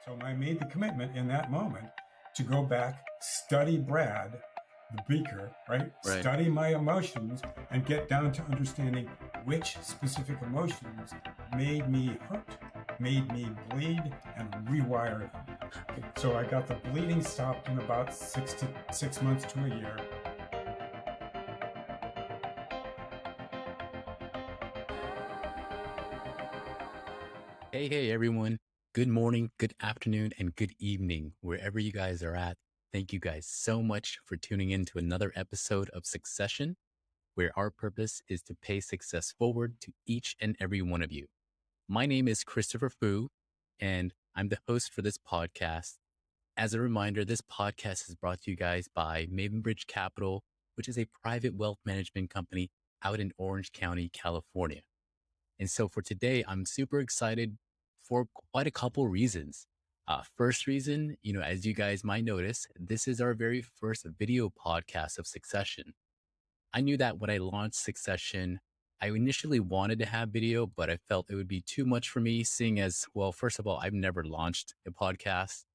So I made the commitment in that moment to go back, study Brad, the beaker, right? Right. Study my emotions and get down to understanding which specific emotions made me hurt, made me bleed, and rewire them. So I got the bleeding stopped in about 6 months to a year. Hey, everyone. Good morning, good afternoon, and good evening, wherever you guys are at. Thank you guys so much for tuning in to another episode of Succession, where our purpose is to pay success forward to each and every one of you. My name is Christopher Fu, and I'm the host for this podcast. As a reminder, this podcast is brought to you guys by Mavenbridge Capital, which is a private wealth management company out in Orange County, California. And so for today, I'm super excited for quite a couple reasons. First reason, as you guys might notice, this is our very first video podcast of Succession. I knew that when I launched Succession, I initially wanted to have video, but I felt it would be too much for me, seeing as, well, first of all, I've never launched a podcast.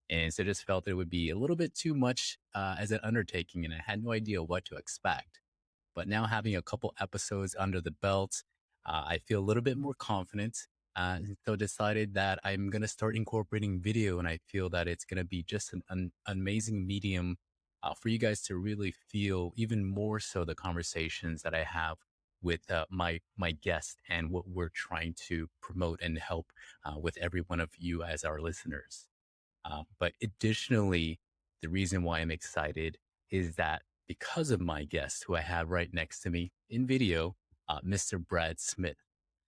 And so I just felt it would be a little bit too much as an undertaking, and I had no idea what to expect. But now having a couple episodes under the belt, I feel a little bit more confident. So decided that I'm going to start incorporating video, and I feel that it's going to be just an amazing medium for you guys to really feel even more so the conversations that I have with my guest and what we're trying to promote and help with every one of you as our listeners. But additionally, the reason why I'm excited is that because of my guest, who I have right next to me in video, Mr. Brad Smith.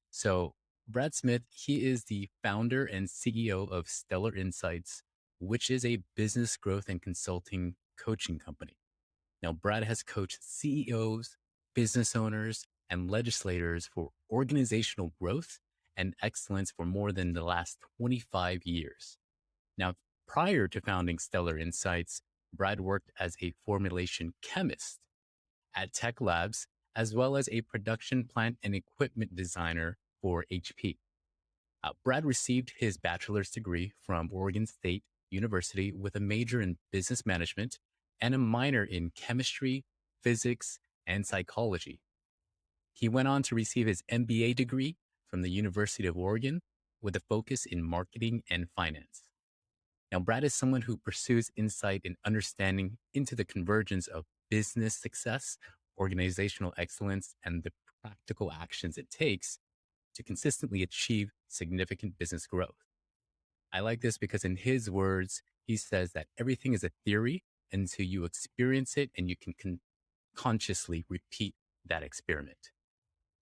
So, Brad Smith, he is the founder and CEO of Stellar Insights, which is a business growth and consulting coaching company. Now, Brad has coached CEOs, business owners, and legislators for organizational growth and excellence for more than the last 25 years. Now, prior to founding Stellar Insights, Brad worked as a formulation chemist at Tech Labs, as well as a production plant and equipment designer for HP. Brad received his bachelor's degree from Oregon State University with a major in business management and a minor in chemistry, physics, and psychology. He went on to receive his MBA degree from the University of Oregon with a focus in marketing and finance. Now, Brad is someone who pursues insight and understanding into the convergence of business success, organizational excellence, and the practical actions it takes to consistently achieve significant business growth. I like this because in his words, he says that everything is a theory until you experience it and you can consciously repeat that experiment.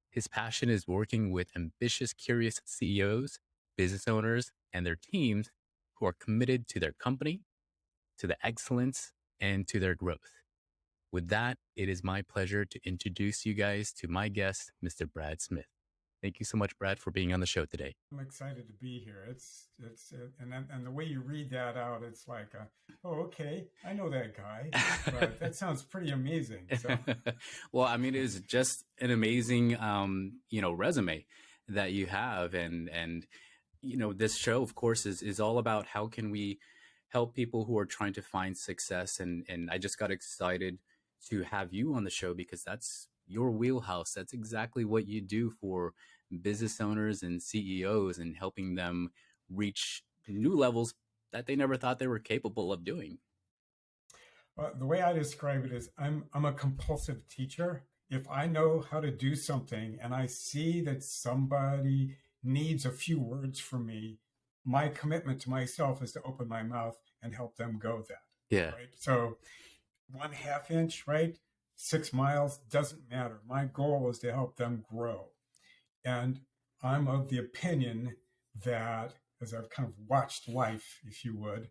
His passion is working with ambitious, curious CEOs, business owners, and their teams who are committed to their company, to the excellence, and to their growth. With that, it is my pleasure to introduce you guys to my guest, Mr. Brad Smith. Thank you so much, Brad, for being on the show today. I'm excited to be here. And the way you read that out, it's like, oh, okay, I know that guy. But that sounds pretty amazing. So. Well, I mean, it is just an amazing, resume that you have, and this show, of course, is all about how can we help people who are trying to find success, and I just got excited to have you on the show because that's your wheelhouse. That's exactly what you do for business owners and CEOs and helping them reach new levels that they never thought they were capable of doing. The way I describe it is I'm a compulsive teacher. If I know how to do something and I see that somebody needs a few words from me, my commitment to myself is to open my mouth and help them go that. Yeah. Right. So 1/2 inch, right? 6 miles, doesn't matter. My goal is to help them grow. And I'm of the opinion that, as I've kind of watched life, if you would,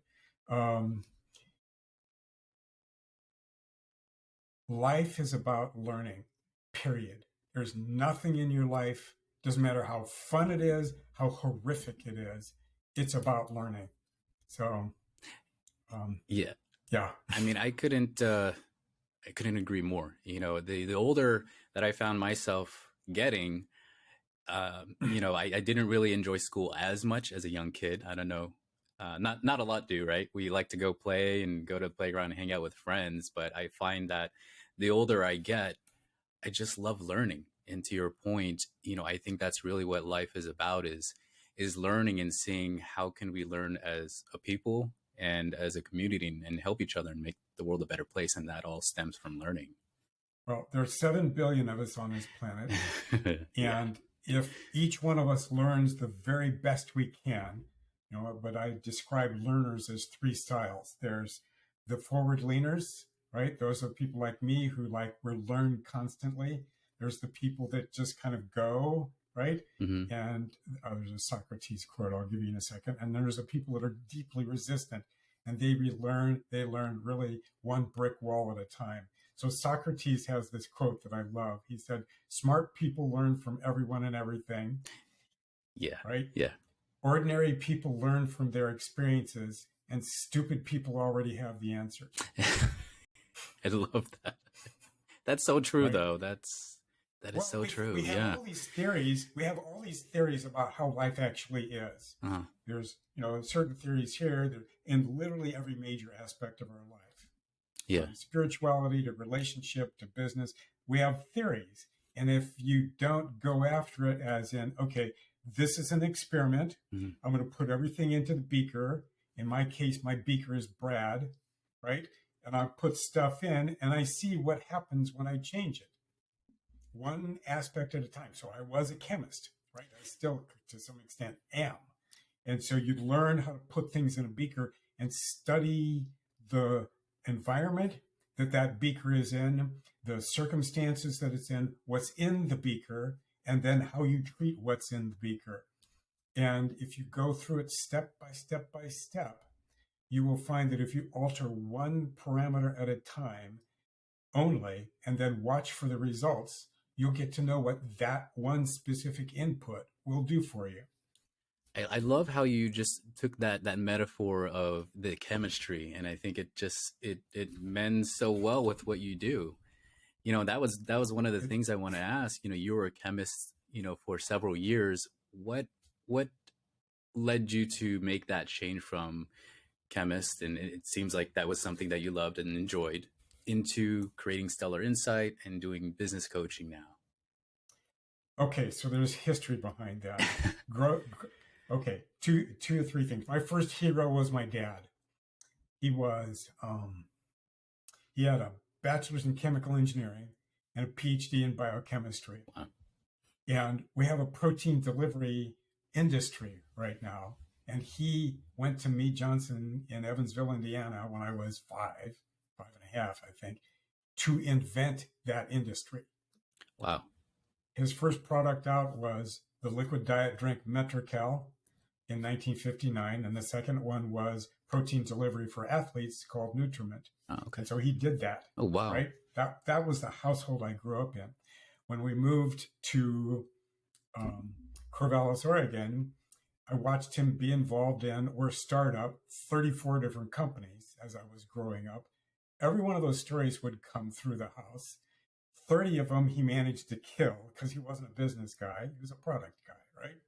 life is about learning, period. There's nothing in your life, doesn't matter how fun it is, how horrific it is, it's about learning. So, yeah. I mean, I couldn't agree more. The older that I found myself getting, I didn't really enjoy school as much as a young kid. I don't know Not a lot do, right? We like to go play and go to the playground and hang out with friends, but I find that the older I get, I just love learning. And to your point, I think that's really what life is about is learning and seeing how can we learn as a people and as a community and help each other and make the world a better place. And that all stems from learning. Well, there's 7 billion of us on this planet. Yeah. And if each one of us learns the very best we can, but I describe learners as three styles. There's the forward leaners, right? Those are people like me who we're learn constantly. There's the people that just kind of go, right? Hmm. And there's a Socrates quote I'll give you in a second. And there's the people that are deeply resistant and they learn really one brick wall at a time. So Socrates has this quote that I love. He said, smart people learn from everyone and everything, Yeah. right? Yeah. Ordinary people learn from their experiences, and stupid people already have the answers, I love that. That's so true, right? though. That is Well, so true. we have Yeah. all these theories. We have all these theories about how life actually is. Uh-huh. There's, certain theories here in literally every major aspect of our life, Yeah. from spirituality to relationship to business. We have theories. And if you don't go after it as in, okay, this is an experiment. Mm-hmm. I'm going to put everything into the beaker. In my case, my beaker is Brad, right? And I put stuff in and I see what happens when I change it. One aspect at a time. So I was a chemist, right? I still, to some extent, am. And so you learn how to put things in a beaker and study the environment that beaker is in, the circumstances that it's in, what's in the beaker, and then how you treat what's in the beaker. And if you go through it step by step by step, you will find that if you alter one parameter at a time only, and then watch for the results, you'll get to know what that one specific input will do for you. I love how you just took that metaphor of the chemistry, and I think it mends so well with what you do. That was one of the things I want to ask. You were a chemist, for several years. What led you to make that change from chemist, and it seems like that was something that you loved and enjoyed, into creating Stellar Insight and doing business coaching now? Okay, so there's history behind that. Grow, okay, two or three things. My first hero was my dad. He was he had a bachelor's in chemical engineering and a PhD in biochemistry. Wow. And we have a protein delivery industry right now. And he went to Mead Johnson in Evansville, Indiana, when I was five and a half, I think, to invent that industry. Wow. His first product out was the liquid diet drink Metrocal in 1959, and the second one was protein delivery for athletes called Nutriment. Oh, okay. And so he did that. Oh, wow. Right? That was the household I grew up in. When we moved to Corvallis, Oregon, I watched him be involved in or start up 34 different companies as I was growing up. Every one of those stories would come through the house. 30 of them he managed to kill because he wasn't a business guy. He was a product guy, right?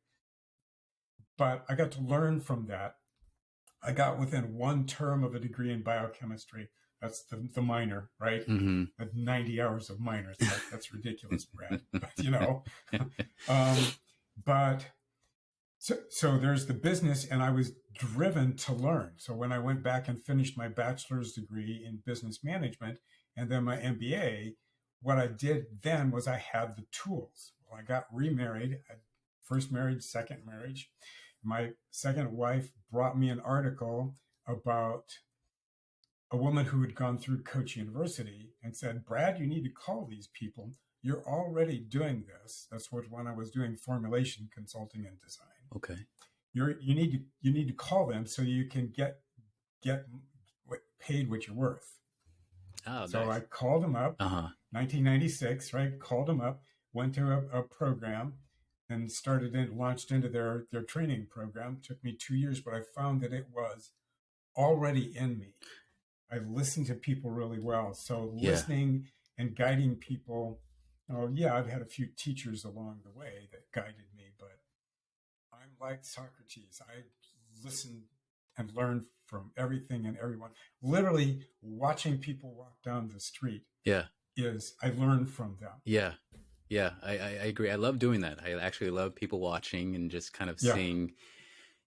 But I got to learn from that. I got within one term of a degree in biochemistry. That's the minor, right? Mm-hmm. 90 hours of minors. That's ridiculous, Brad. But so there's the business, and I was driven to learn. So when I went back and finished my bachelor's degree in business management and then my MBA, what I did then was I had the tools. Well, I got remarried, first marriage, second marriage. My second wife brought me an article about a woman who had gone through Coach University and said, Brad, you need to call these people. You're already doing this. That's when I was doing formulation consulting and design. Okay. You need to call them so you can get paid what you're worth. Oh, so nice. I called them up, 1996, right? Called them up, went to a program, and launched into their training program. It took me 2 years, but I found that it was already in me. I listened to people really well. So listening and guiding people. I've had a few teachers along the way that guided me, but I'm like Socrates. I listened and learn from everything and everyone. Literally watching people walk down the street Yeah. is I learn from them. Yeah. Yeah. I agree. I love doing that. I actually love people watching and just kind of Yeah, seeing,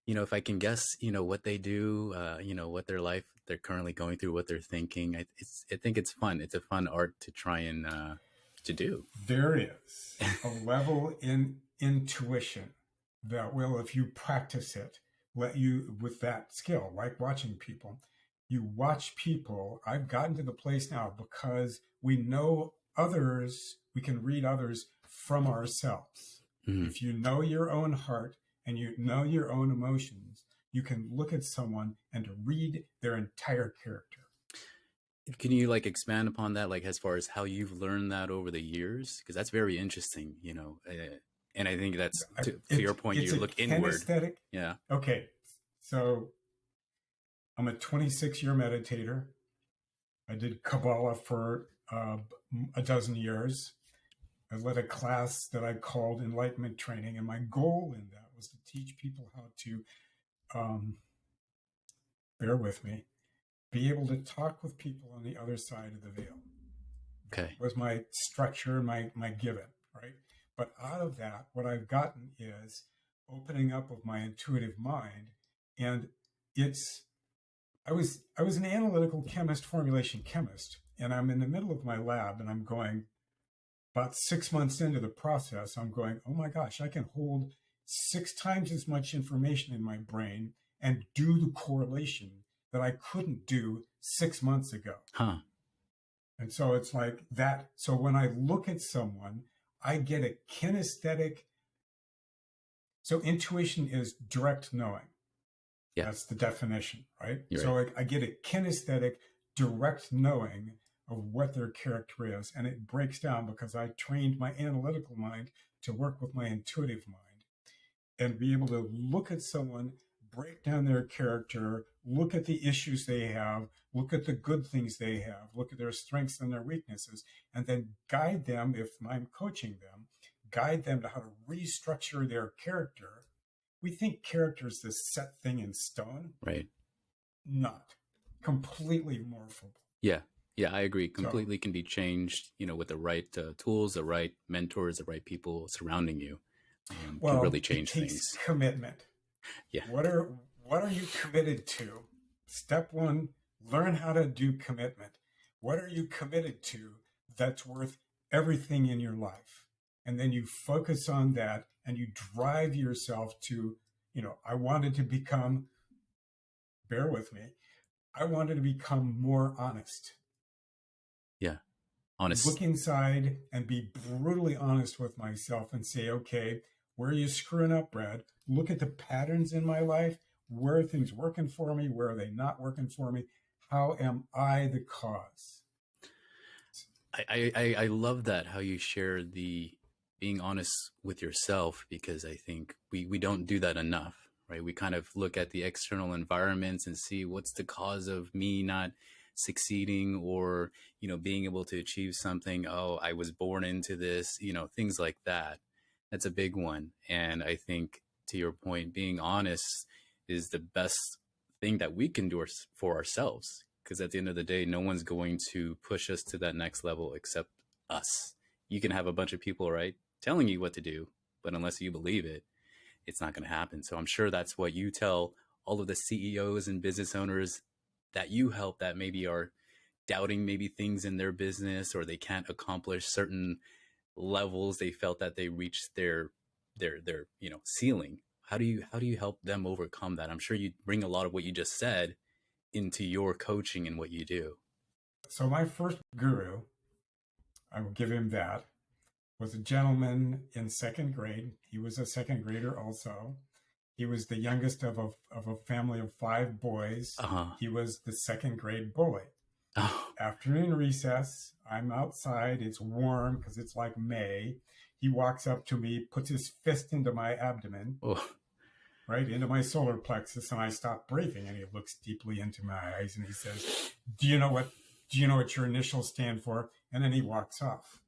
if I can guess, what they do, what their life they're currently going through, what they're thinking. I think it's fun. It's a fun art to try and to do. there is a level in intuition that will, if you practice it, let you with that skill, like watching people. You watch people. I've gotten to the place now because we know others, we can read others from ourselves. Mhm. If you know your own heart and you know your own emotions, you can look at someone and read their entire character. Can you like expand upon that, like as far as how you've learned that over the years? Because that's very interesting, and I think that's to your point. It's You a look inward. kinesthetic. Yeah. Okay, so I'm a 26-year meditator. I did Kabbalah for a dozen years. I led a class that I called Enlightenment Training, and my goal in that was to teach people how to, bear with me, be able to talk with people on the other side of the veil. Okay. That was my structure, my given, right? But out of that, what I've gotten is opening up of my intuitive mind, and I was an analytical chemist, formulation chemist, and I'm in the middle of my lab, and I'm going about 6 months into the process. I'm going, oh my gosh, I can hold 6 times as much information in my brain and do the correlation that I couldn't do 6 months ago. Huh. And so it's like that. So when I look at someone, I get a kinesthetic. So intuition is direct knowing. Yeah. That's the definition, right? You're So right. I get a kinesthetic, direct knowing of what their character is. And it breaks down because I trained my analytical mind to work with my intuitive mind and be able to look at someone, break down their character, look at the issues they have, look at the good things they have, look at their strengths and their weaknesses, and then guide them, if I'm coaching them, guide them to how to restructure their character. We think character is this set thing in stone. Right. Not. Completely morphable. Yeah. Yeah, I agree. So, Completely can be changed, with the right tools, the right mentors, the right people surrounding you. Can well, really it change takes things. commitment. Yeah. What are you committed to? Step one, learn how to do commitment. What are you committed to that's worth everything in your life? And then you focus on that and you drive yourself to, I wanted to become, bear with me, I wanted to become more honest. Yeah. Honest. Look inside and be brutally honest with myself and say, okay, where are you screwing up, Brad? Look at the patterns in my life. Where are things working for me? Where are they not working for me? How am I the cause? I love that, how you share the being honest with yourself, because I think we don't do that enough, right? We kind of look at the external environments and see what's the cause of me not succeeding, or, being able to achieve something. Oh, I was born into this, things like that. That's a big one. And I think, to your point, being honest is the best thing that we can do for ourselves, because at the end of the day, no one's going to push us to that next level except us. You can have a bunch of people, right, telling you what to do, but unless you believe it, it's not going to happen. So I'm sure that's what you tell all of the CEOs and business owners that you help, that maybe are doubting maybe things in their business, or they can't accomplish certain levels they felt that they reached their ceiling. How do you help them overcome that? I'm sure you bring a lot of what you just said into your coaching and what you do. So my first guru, I will give him that, was a gentleman in second grade. He was a second grader also. He was the youngest of a family of 5 boys. Uh-huh. He was the second grade bully. Oh. Afternoon recess, I'm outside. It's warm because it's like May. He walks up to me, puts his fist into my abdomen, Oh. right into my solar plexus, and I stop breathing. And he looks deeply into my eyes and he says, "Do you know what your initials stand for?" And then he walks off.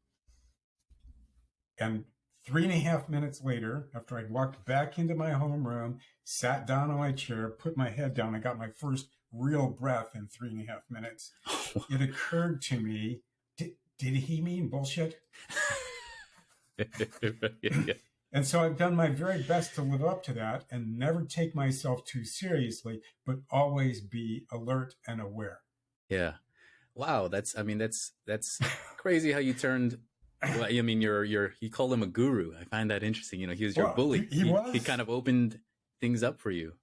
And 3.5 minutes later, after I'd walked back into my homeroom, sat down on my chair, put my head down, I got my first real breath in 3.5 minutes. It occurred to me, did he mean bullshit? Yeah. And so I've done my very best to live up to that and never take myself too seriously, but always be alert and aware. Yeah. Wow. That's crazy how you turned. Well, I mean, you call him a guru. I find that interesting. He was your Well, bully. he was. He kind of opened things up for you.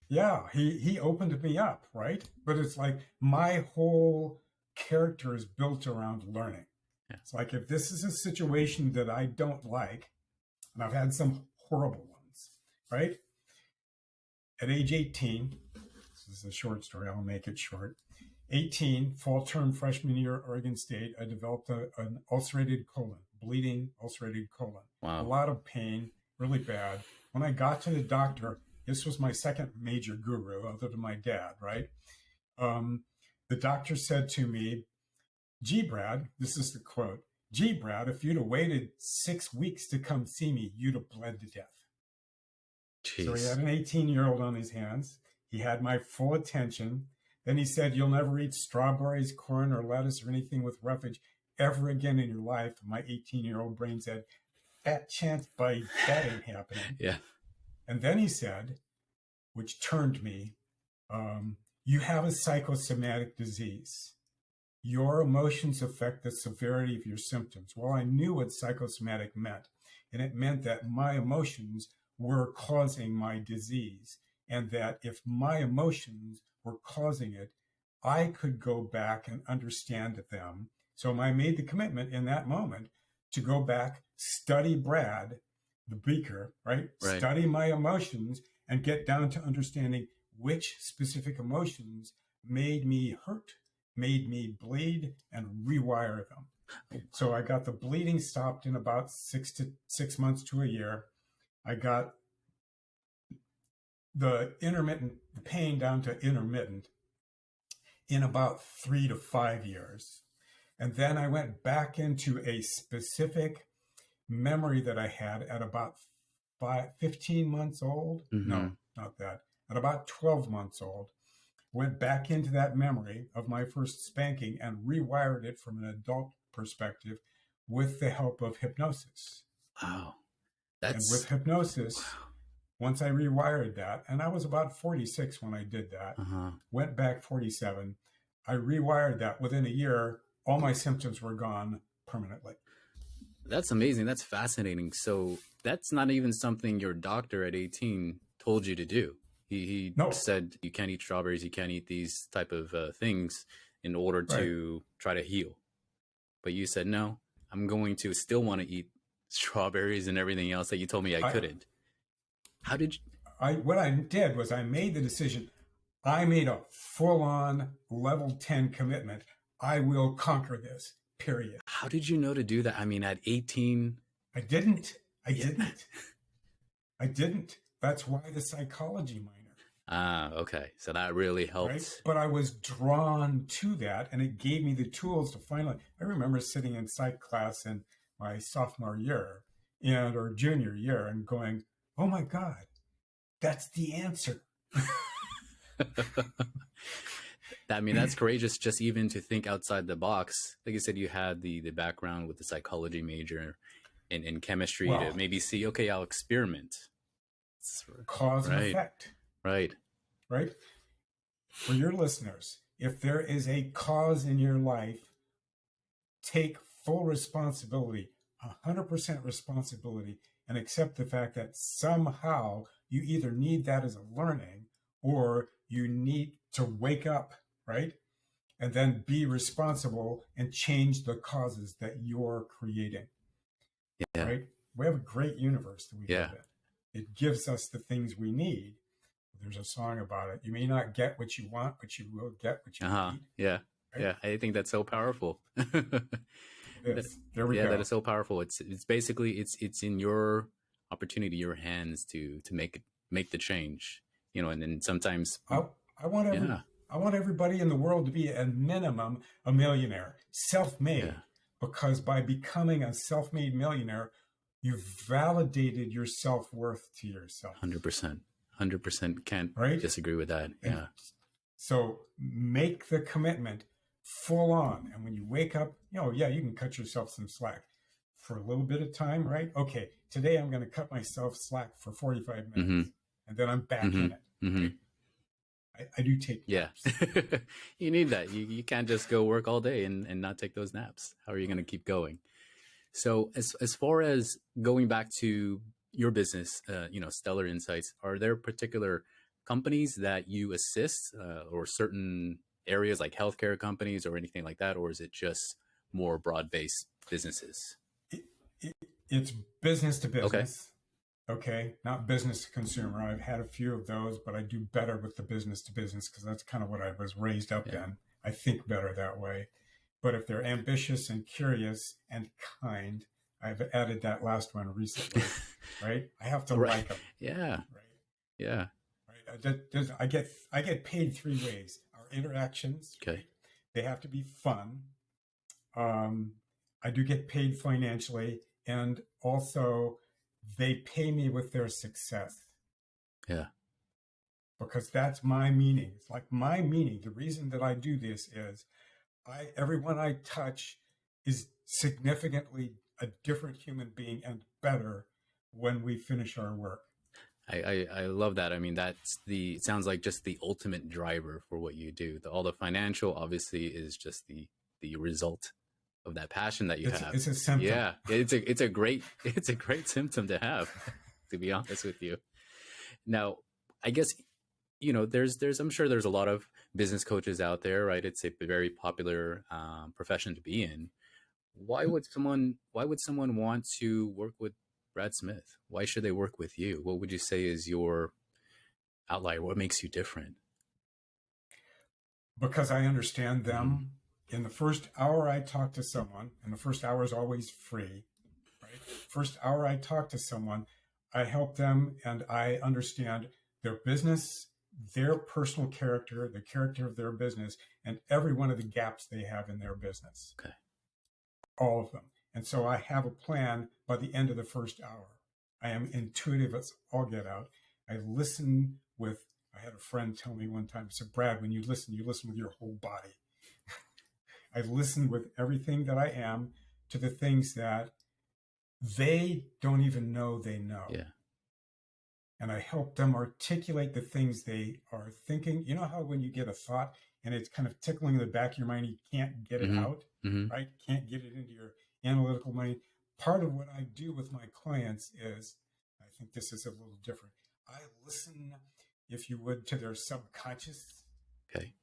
Yeah, he opened me up, right? But it's like my whole character is built around learning. Yeah. It's like if this is a situation that I don't like, and I've had some horrible ones, right? At age 18, this is a short story, I'll make it short. 18, fall term freshman year at Oregon State, I developed an ulcerated colon, bleeding ulcerated colon. Wow. A lot of pain, really bad. When I got to the doctor, this was my second major guru other than my dad, right? The doctor said to me, "Gee, Brad," this is the quote, "Gee, Brad, if you'd have waited 6 weeks to come see me, you'd have bled to death." Jeez. So he had an 18-year-old on his hands. He had my full attention. Then he said, "You'll never eat strawberries, corn, or lettuce, or anything with roughage ever again in your life." My 18-year-old brain said, "Fat chance, buddy, that ain't happening." Yeah. And then he said, which turned me, "You have a psychosomatic disease. Your emotions affect the severity of your symptoms." Well, I knew what psychosomatic meant, and it meant that my emotions were causing my disease, and that if my emotions were causing it, I could go back and understand them. So I made the commitment in that moment to go back, study Brad, the beaker, right? Study my emotions and get down to understanding which specific emotions made me hurt, made me bleed, and rewire them. So I got the bleeding stopped in about 6 months to a year. I got the pain down to intermittent in about 3 to 5 years. And then I went back into a specific memory that I had at about 15 months old. Mm-hmm. No, not that. At about 12 months old, went back into that memory of my first spanking and rewired it from an adult perspective with the help of hypnosis. Wow. And with hypnosis, once I rewired that, and I was about 46 when I did that, went back 47, I rewired that. Within a year, all my symptoms were gone permanently. That's amazing. That's fascinating. So that's not even something your doctor at 18 told you to do. He said you can't eat strawberries, you can't eat these type of things in order to try to heal. But you said, no, I'm going to still want to eat strawberries and everything else that you told me I couldn't. How did you? What I did was I made the decision. I made a full-on level 10 commitment. I will conquer this, period. How did you know to do that? I mean, at 18? I didn't. That's why the psychology minor. Okay. So that really helped. Right? But I was drawn to that, and it gave me the tools to finally. I remember sitting in psych class in my sophomore year or junior year and going, "Oh my God, that's the answer." I mean, that's courageous just even to think outside the box. Like you said, you had the background with the psychology major and in chemistry to maybe see, okay, I'll experiment. Cause and effect. Right. For your listeners, if there is a cause in your life, take full responsibility, 100% responsibility, and accept the fact that somehow you either need that as a learning or you need to wake up, right? And then be responsible and change the causes that you're creating. Yeah. Right? We have a great universe that we live in. It gives us the things we need. There's a song about it. You may not get what you want, but you will get what you need. Yeah. Right? Yeah. I think that's so powerful. It is. There we go. That is so powerful. It's basically it's in your opportunity, your hands to make the change. And then sometimes I want everybody in the world to be at minimum a millionaire, self-made, because by becoming a self-made millionaire, You've validated your self-worth to yourself, 100%. 100% can't right? disagree with that. And Yeah. so make the commitment full on. And when you wake up, yeah, you can cut yourself some slack for a little bit of time, right? Okay, today I'm going to cut myself slack for 45 Mm-hmm. minutes and then I'm back Mm-hmm. in it, Mm-hmm. right? I do take Yeah. naps. You need that. You can't just go work all day and not take those naps. How are you going to keep going? So as far as going back to your business, Stellar Insights, are there particular companies that you assist, or certain areas like healthcare companies or anything like that, or is it just more broad based businesses? It, it, it's business to Okay. business, okay? Not business to consumer. I've had a few of those, but I do better with the business to business because that's kind of what I was raised up Yeah. in. I think better that way. But if they're ambitious and curious and kind, I've added that last one recently, right? I have to Right. like them, Yeah. right? Yeah. Right. I get paid three ways. Our interactions, Okay. right? They have to be fun. Um, I do get paid financially, and also they pay me with their success Yeah. because that's my meaning. It's like my meaning. The reason that I do this is everyone I touch is significantly a different human being and better when we finish our work. I love that. I mean, it sounds like just the ultimate driver for what you do. All the financial obviously is just the result of that passion that you have. It's a symptom. Yeah, it's a great it's a great symptom to have, to be honest with you. Now, I guess there's I'm sure there's a lot of business coaches out there, right? It's a very popular profession to be in. Why would someone want to work with Brad Smith? Why should they work with you? What would you say is your outlier? What makes you different? Because I understand Mm-hmm. them. In the first hour I talk to someone, and the first hour is always free, right? First hour I talk to someone, I help them and I understand their business, their personal character, the character of their business, and every one of the gaps they have in their business, Okay. all of them. And so I have a plan by the end of the first hour. I am intuitive as all get out. I listen with, I had a friend tell me one time, said, Brad, when you listen with your whole body. I listen with everything that I am to the things that they don't even know they know. Yeah. And I help them articulate the things they are thinking. You know how when you get a thought and it's kind of tickling in the back of your mind, you can't get it Mm-hmm. out, Mm-hmm. right? Can't get it into your analytical mind. Part of what I do with my clients is, I think this is a little different. I listen, if you would, to their subconscious Okay.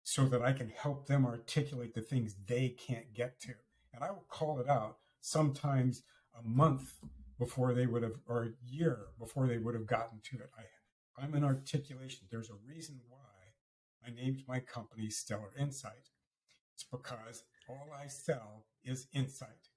so that I can help them articulate the things they can't get to. And I will call it out sometimes a month before they would have, or a year before they would have gotten to it. I'm an articulation. There's a reason why I named my company Stellar Insight. It's because all I sell is insight.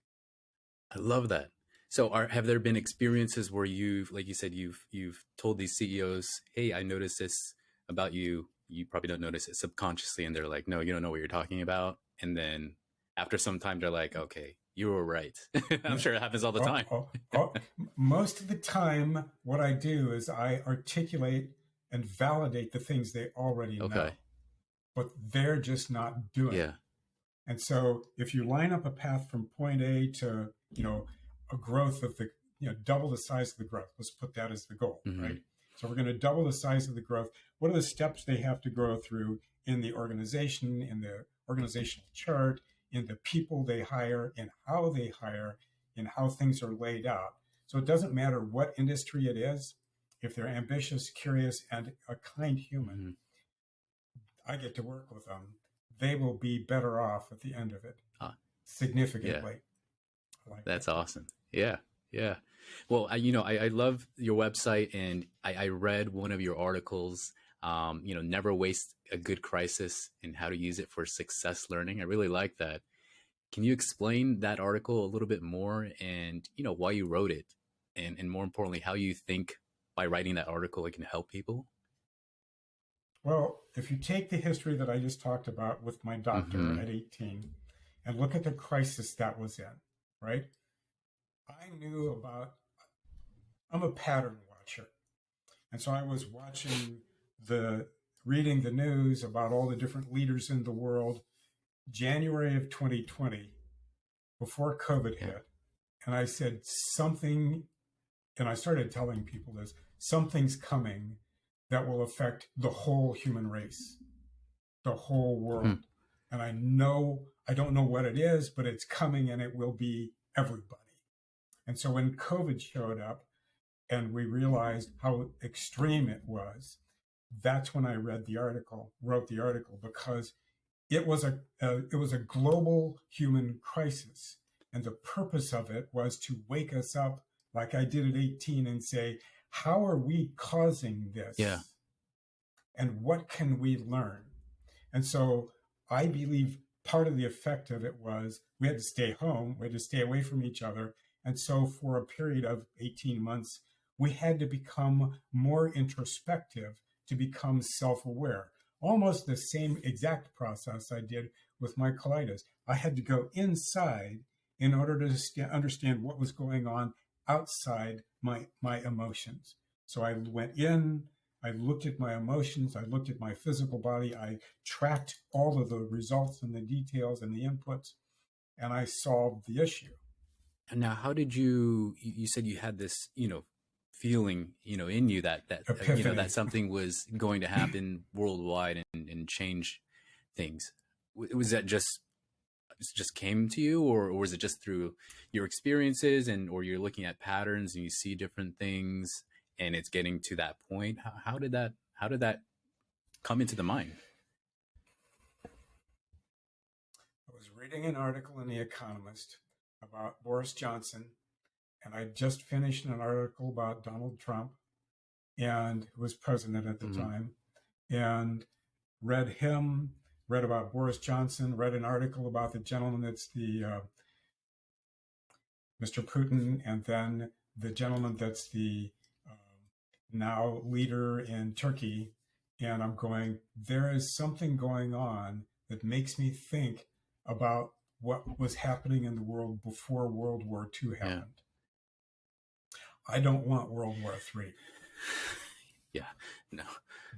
I love that. So, have there been experiences where you've, like you said, you've told these CEOs, "Hey, I noticed this about you." You probably don't notice it subconsciously, and they're like, "No, you don't know what you're talking about." And then after some time, they're like, "Okay, you were right." I'm No, sure it happens all the oh, time. oh, oh. Most of the time, what I do is I articulate and validate the things they already know, Okay. but they're just not doing. Yeah. And so if you line up a path from point A to, a growth of the, double the size of the growth, let's put that as the goal, Mm-hmm. right? So we're going to double the size of the growth. What are the steps they have to go through in the organization, in the organizational chart, in the people they hire, in how they hire, in how things are laid out? So it doesn't matter what industry it is. If they're ambitious, curious, and a kind human, Mm-hmm. I get to work with them. They will be better off at the end of it Ah, yeah. significantly. I like That's that term. awesome. Yeah. Yeah. Well, I love your website, and I read one of your articles, never waste a good crisis and how to use it for success learning. I really like that. Can you explain that article a little bit more, and, why you wrote it, and more importantly, how you think by writing that article, it can help people? Well, if you take the history that I just talked about with my doctor Mm-hmm. at 18 and look at the crisis that was in, right? I knew about, I'm a pattern watcher. And so I was the, reading the news about all the different leaders in the world, January of 2020, before COVID Yeah. hit. And I said, something, and I started telling people this, something's coming that will affect the whole human race, the whole Hmm. world. And I don't know what it is, but it's coming and it will be everybody. And so when COVID showed up and we realized how extreme it was, that's when I wrote the article, because it was a global human crisis, and the purpose of it was to wake us up, like I did at 18, and say, how are we causing Yeah. this, and what can we learn? And so I believe part of the effect of it was we had to stay home, we had to stay away from each other. And so for a period of 18 months, we had to become more introspective, to become self aware. Almost the same exact process I did with my colitis. I had to go inside in order to understand what was going on outside my emotions. So I went in, I looked at my emotions, I looked at my physical body, I tracked all of the results and the details and the inputs, and I solved the issue. And now, how did you said you had this, feeling, in you that Epiphany. something was going to happen worldwide and change things. Was that just came to you, or was it just through your experiences or you're looking at patterns and you see different things and it's getting to that point? How did that come into the mind? I was reading an article in The Economist about Boris Johnson, and I just finished an article about Donald Trump, and who was president at the Mm-hmm. time, and read him, read about Boris Johnson, read an article about the gentleman that's the Mr. Putin, and then the gentleman that's the now leader in Turkey. And I'm going, there is something going on that makes me think about what was happening in the world before World War II Yeah. happened. I don't want World War III. Yeah. No.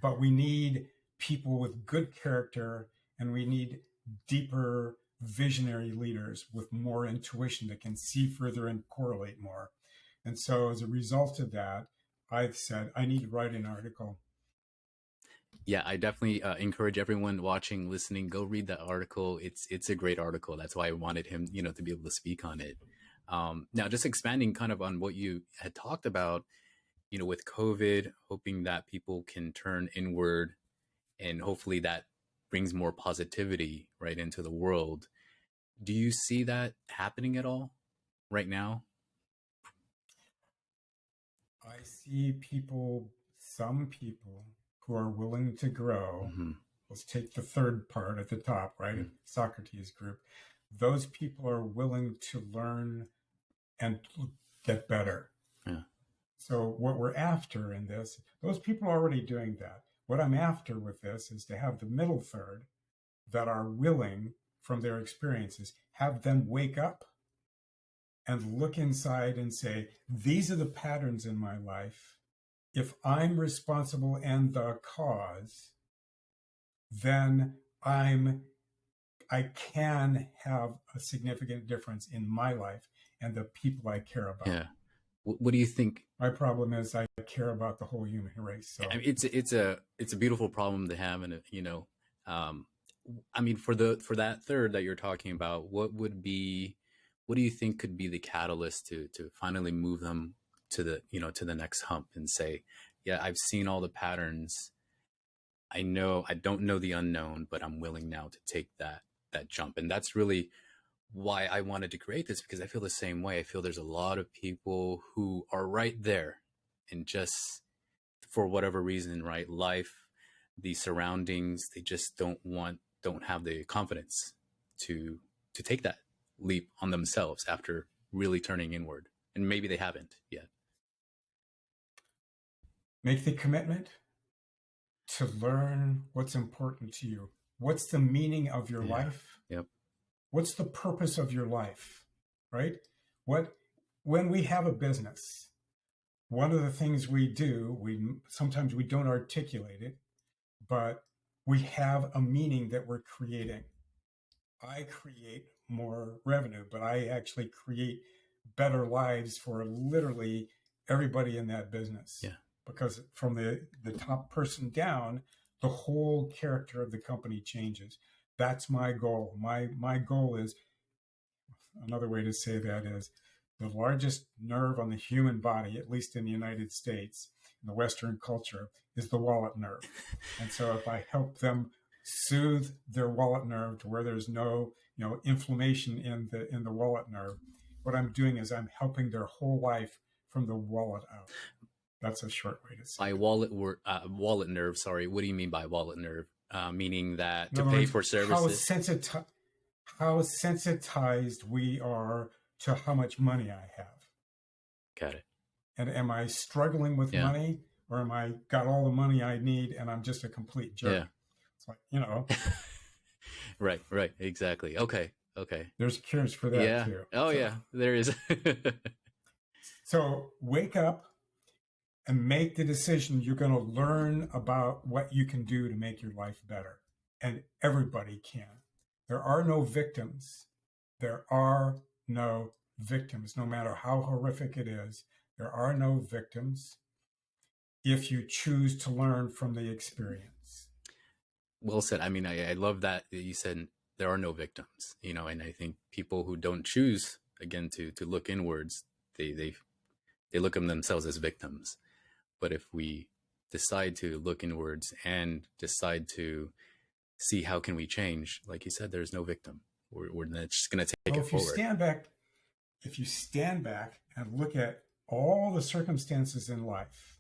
But we need people with good character, and we need deeper visionary leaders with more intuition that can see further and correlate more. And so as a result of that, I've said I need to write an article. Yeah, I definitely encourage everyone watching, listening, go read that article. It's a great article. That's why I wanted him, to be able to speak on it. Now, just expanding kind of on what you had talked about, with COVID, hoping that people can turn inward and hopefully that brings more positivity right into the world. Do you see that happening at all right now? I see some people who are willing to grow. Mm-hmm. Let's take the third part at the top, right? Mm-hmm. Socrates group. Those people are willing to learn and get better. Yeah. So what we're after in this, those people are already doing that. What I'm after with this is to have the middle third that are willing, from their experiences, have them wake up and look inside and say, these are the patterns in my life. If I'm responsible and the cause, then I can have a significant difference in my life and the people I care about. Yeah. What do you think? My problem is I care about the whole human race. So I mean, it's a beautiful problem to have, and um, I mean, for that third that you're talking about, what do you think could be the catalyst to finally move them to the next hump and say, yeah, I've seen all the patterns. I don't know the unknown, but I'm willing now to take that jump. And that's really why I wanted to create this, because I feel the same way. I feel there's a lot of people who are right there and just for whatever reason, right? Life, the surroundings, they just don't have the confidence to take that leap on themselves after really turning inward. And maybe they haven't yet. make the commitment to learn what's important to you. What's the meaning of your Yeah. life? Yep. What's the purpose of your life? Right? What when we have a business, one of the things we do, sometimes we don't articulate it, but we have a meaning that we're creating. I create more revenue, but I actually create better lives for literally everybody in that business. Yeah. Because from the top person down, the whole character of the company changes. That's my goal. My goal is, another way to say that is, the largest nerve on the human body, at least in the United States, in the Western culture, is the wallet nerve. And so if I help them soothe their wallet nerve to where there's no, inflammation in the wallet nerve, what I'm doing is I'm helping their whole life from the wallet out. That's a short way to say By it. wallet nerve, sorry, what do you mean by wallet nerve? Meaning that In to other pay words, for services? how sensitized we are to how much money I have. Got it. And am I struggling with money, or am I got all the money I need and I'm just a complete jerk? Yeah. It's like, Right. Exactly. Okay. There's cures for that too. Oh, yeah, there is. So wake up and make the decision. You're going to learn about what you can do to make your life better. And everybody can. There are no victims. There are no victims, no matter how horrific it is. There are no victims if you choose to learn from the experience. Well said. I mean, I love that you said there are no victims, and I think people who don't choose, again, to look inwards, they look at themselves as victims. But if we decide to look inwards and decide to see how can we change, like you said, there's no victim. We're just going to take it forward. If you stand back and look at all the circumstances in life,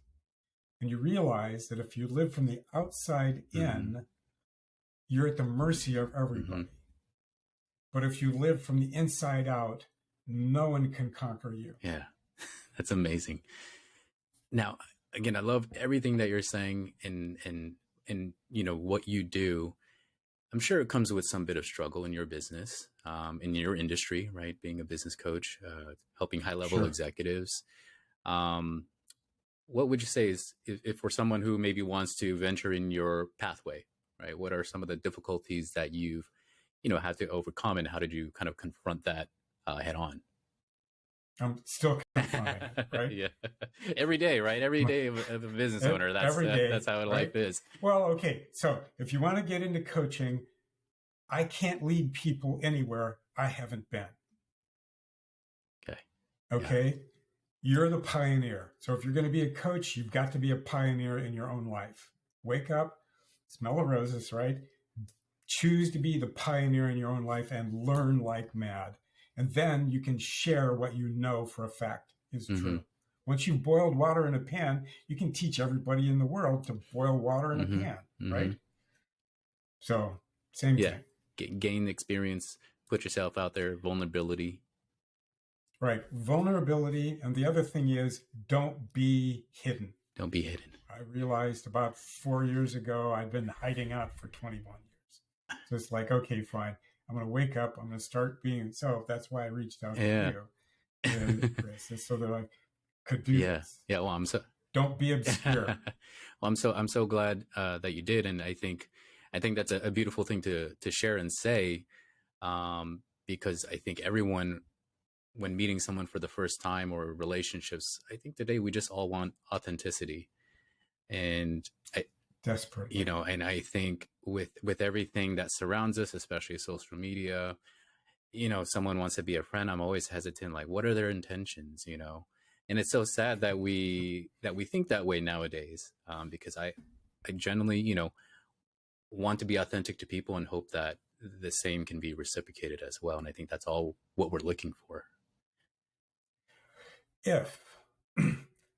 and you realize that if you live from the outside in, you're at the mercy of everybody. But if you live from the inside out, no one can conquer you. Yeah, that's amazing. Now, again, I love everything that you're saying and what you do. I'm sure it comes with some bit of struggle in your business, in your industry, right? Being a business coach, helping high-level executives. What would you say is, if for someone who maybe wants to venture in your pathway, right? What are some of the difficulties that you've, had to overcome, and how did you kind of confront that head on? I'm still confronting, right? Yeah. Every day, right? Every day of a business owner. That's how life is. Well, okay. So if you want to get into coaching, I can't lead people anywhere I haven't been. Okay. Yeah. You're the pioneer. So if you're going to be a coach, you've got to be a pioneer in your own life. Wake up, smell the roses, right? Choose to be the pioneer in your own life and learn like mad. And then you can share what you know for a fact is true. Once you've boiled water in a pan, you can teach everybody in the world to boil water in a pan, right? So same thing. Gain experience, put yourself out there, vulnerability. Right. Vulnerability. And the other thing is, don't be hidden. Don't be hidden. I realized about 4 years ago, I'd been hiding out for 21 years. So it's like, okay, fine. I'm going to wake up. I'm going to start being. So that's why I reached out to you, and Chris, and so that I could do this. Yeah. Well, don't be obscure. Well, I'm so glad that you did, and I think that's a beautiful thing to share and say, because I think everyone, when meeting someone for the first time, or relationships, I think today we just all want authenticity, and desperately, and I think with everything that surrounds us, especially social media, someone wants to be a friend, I'm always hesitant, like, what are their intentions, and it's so sad that we think that way nowadays, because I generally, want to be authentic to people and hope that the same can be reciprocated as well. And I think that's all what we're looking for.